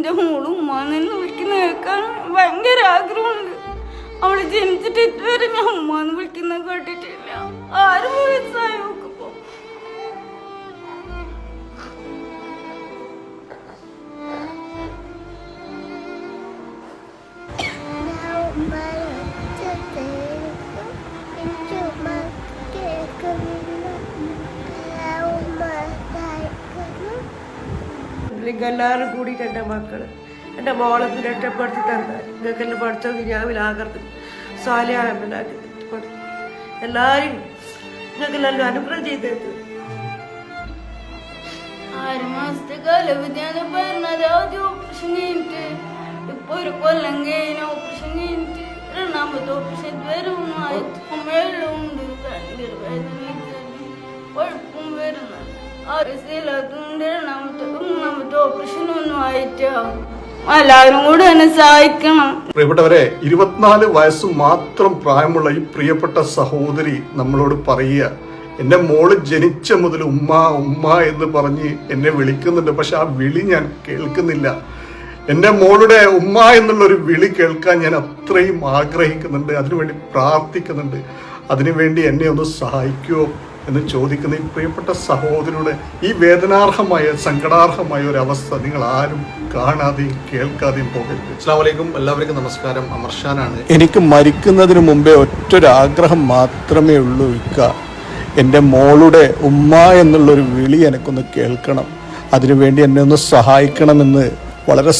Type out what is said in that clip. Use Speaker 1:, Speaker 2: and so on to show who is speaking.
Speaker 1: എൻ്റെ മോളും ഉമ്മാന്ന് വിളിക്കുന്ന കേൾക്കാൻ ഭയങ്കര ആഗ്രഹമുണ്ട്. അവള് ജനിച്ചിട്ട് ഇതുവരെ ഞാൻ ഉമ്മാന്ന് വിളിക്കുന്ന കേട്ടിട്ടില്ല. 6 വയസ്സായി നോക്കുമ്പോ.
Speaker 2: എല്ലാവരും കൂടിയിട്ട് എൻ്റെ മക്കള് എൻ്റെ മോളെ രക്ഷപ്പെടുത്തി തന്നാൽ നിങ്ങൾക്കെല്ലാം പഠിച്ചത് ഞാൻ ആകർത്ത് സ്വാലിയാക്കി എല്ലാവരും നിങ്ങൾക്കെല്ലാം അനുഗ്രഹം ചെയ്തത്.
Speaker 1: 6 മാസത്തെ കാലവധിയാണ് പറഞ്ഞത്. ആദ്യം ഓപ്പറേഷൻ കഴിഞ്ഞിട്ട് ഇപ്പൊ 1 കൊല്ലം കഴിഞ്ഞ ഓപ്പറേഷൻ കഴിഞ്ഞിട്ട് 2ാമത്തെ ഓപ്പറേഷൻ ഇതുവരെ ഒന്നും ആയിട്ട് അമ്മയെല്ലാം ഉണ്ട്. ഭയങ്കര വേദന കുഴപ്പം വരുന്നത്. 6 വയസ്സില്ലാത്തതുകൊണ്ട് 3ാമത്തെ ഓപ്പറേഷൻ ഒന്നും ആയിട്ടാവും. എല്ലാവരും കൂടെ എന്നെ സഹായിക്കണം.
Speaker 3: പ്രിയപ്പെട്ടവരെ, 24 വയസ്സ് മാത്രം പ്രായമുള്ള ഈ പ്രിയപ്പെട്ട സഹോദരി നമ്മളോട് പറയുക, എൻ്റെ മോള് ജനിച്ച മുതൽ ഉമ്മ ഉമ്മ എന്ന് പറഞ്ഞ് എന്നെ വിളിക്കുന്നുണ്ട്. പക്ഷെ ആ വിളി ഞാൻ കേൾക്കുന്നില്ല. എൻ്റെ മോളുടെ ഉമ്മ എന്നുള്ളൊരു വിളി കേൾക്കാൻ ഞാൻ അത്രയും ആഗ്രഹിക്കുന്നുണ്ട്, അതിനുവേണ്ടി പ്രാർത്ഥിക്കുന്നുണ്ട്. അതിനുവേണ്ടി എന്നെ ഒന്ന് സഹായിക്കുമോ എന്ന് ചോദിക്കുന്ന ഈ പ്രിയപ്പെട്ട സഹോദരിയുടെ ഈ വേദനാർഹമായ സങ്കടാർഹമായ ഒരു അവസ്ഥ നിങ്ങൾ ആരും കാണാതെയും കേൾക്കാതെയും പോകരുത്. അസ്സലാമു അലൈക്കും, എല്ലാവർക്കും നമസ്കാരം. അമർഷാനാണ്. എനിക്ക് മരിക്കുന്നതിന് മുമ്പേ ഒറ്റൊരാഗ്രഹം മാത്രമേ ഉള്ളൂ, എൻ്റെ മോളുടെ ഉമ്മ എന്നുള്ളൊരു വിളി എനിക്കൊന്ന് കേൾക്കണം. അതിനുവേണ്ടി എന്നെ ഒന്ന് സഹായിക്കണമെന്ന് വളരെ